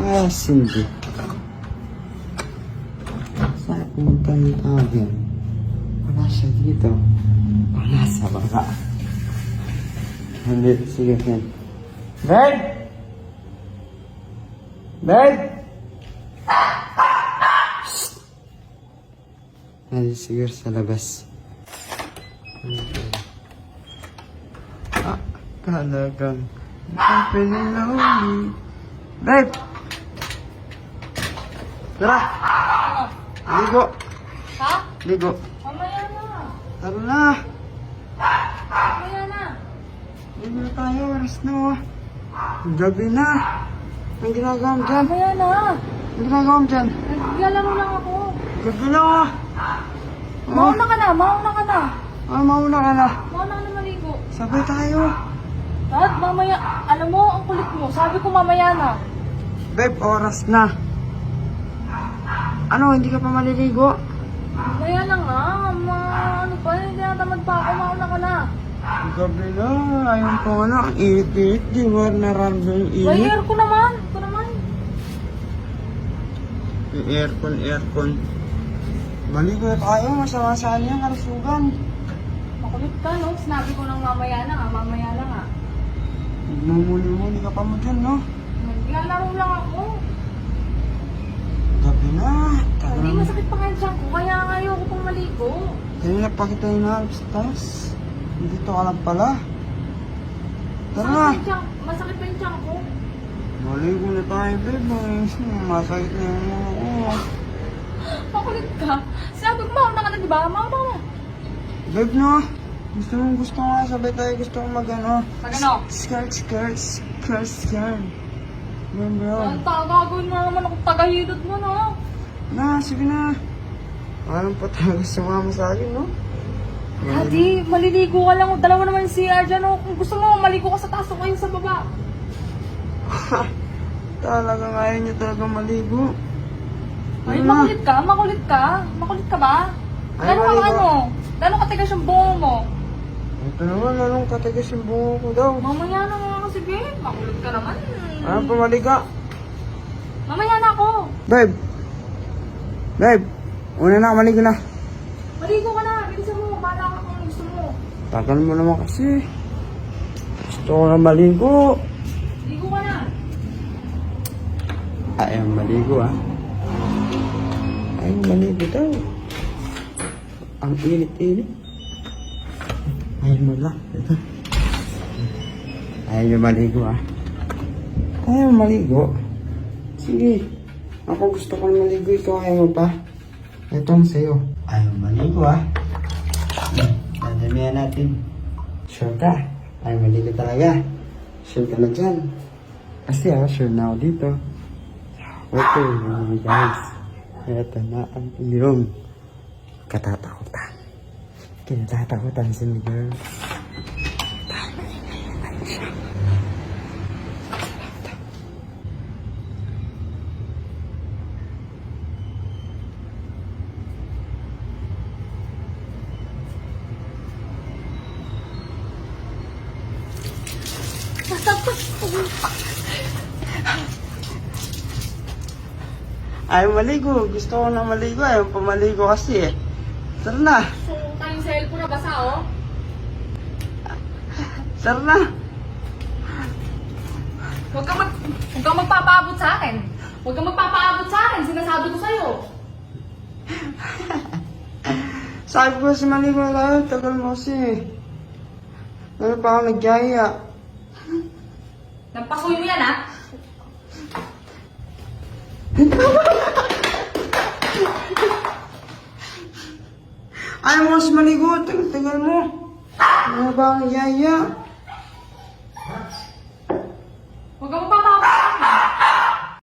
Ah, Cindy. Saan pumunta ng tawag yan? Wala siya dito. Wala sa baba. Nandito sige yan. Bird! Bird! Shhh! Nandito siguro sa labas. Ah, talagang pinilawin. Babe! Tara! Ligo! Ha? Ligo! Mamaya na. Tara na! Mamaya na. Ligo na tayo, oras na oh. Gabi na! Ang ginagawa mo dyan? Mamaya na. Ang ginagawa mo dyan? Naglalaro lang ako. Gabi na oh! Mauna ka na, mauna ka na. Ah, mauna ka na. Mauna ka na maligo. Sabay tayo. Dad, mamaya, alam mo, ang kulit mo. Sabi ko mamaya na. Babe, oras na. Ano, hindi ka pa maliligo? Mamaya na nga. Ano pa, hindi na tamad pa ako. Mauna ka na. Gabi na, ayun po na. Ang init-init, di mo naramdaman yung May init. aircon naman. Ito naman. Yung aircon. Maligo na tayo, masama saan yan, kalusugan. Makulit ka, no? Sinabi ko ng mamaya na nga. Mamaya na nga. Mumuli-muli ka pa mo dyan, no? Naglalaro lang ako. Gabi na. Hindi masakit pa nga dyan ko. Kaya nga ayoko pang maligo. Kanina pa kita hinaharap sa taas. Dito ka lang pala. Tara na. Masakit pa yung tiyan ko. Maligo na tayo, babe. Masakit na yung mga ko. Makulit ka. Sinabi ko mauna ka na, di ba? Mauna ka na. Babe, no? Gusto nga, sabay tayo. Gusto ko mag-ano. Mag-ano? Skirt. Remember yun? Ang gagawin mo naman ako tagahidot mo, no? Na, sige na. Alam pa talaga sumama sa akin, no? Daddy, maliligo ka lang. Dalawa naman yung CR dyan, no? Kung gusto mo, maligo ka sa taas o kayo sa baba. Talagang ayaw niya talaga maligo. Ay, Ano na? makulit ka? Makulit ka? Makulit ka ba? Ay, Gano'n ka maligo. ano? Gano'n katigas yung bungo mo? Ito naman, anong katigas yung bungo ko daw? Mamaya na nga kasi, babe. Makulit ka naman. Ano pumaliga? Mamaya na ako. Babe! Una na, maligo na. Maligo ka na. Bilisan mo. Bala ka kung gusto mo. Tagal mo naman kasi. Gusto ko na maligo. Ligo ka na. Ayaw maligo, ah. Ayaw maligo daw. Ang init-init. Ayaw mo lang. Ito. Ayaw maligo, ah. Ayaw maligo. Sige. Ako gusto ko maligo. Ikaw ayaw mo pa. Ito ang sa'yo. Ayaw maligo, ah. Dadamihan natin. Sure ka? Ayaw maligo talaga. Sure ka na dyan. Kasi sure na ako dito. Okay, mga guys. Ito na ang iyong katatakutan. Kinatatakutan si Miguel. Ayaw maligo. Gusto ko na maligo. Ayaw pa maligo kasi eh. Tara na. So, tayong cellphone na basa, oh. Tara na. Huwag kang magpapaabot sa akin. Huwag kang magpapaabot sa akin. Sinasabi ko sa'yo. Sabi ko kasi maligo na tayo. Tagal mo kasi. Ano pa ako nagyaya. Nagpasoy mo yan, ha? Ayaw mo kasi maligo. Tagal mo. Ano pa ako nagyaya.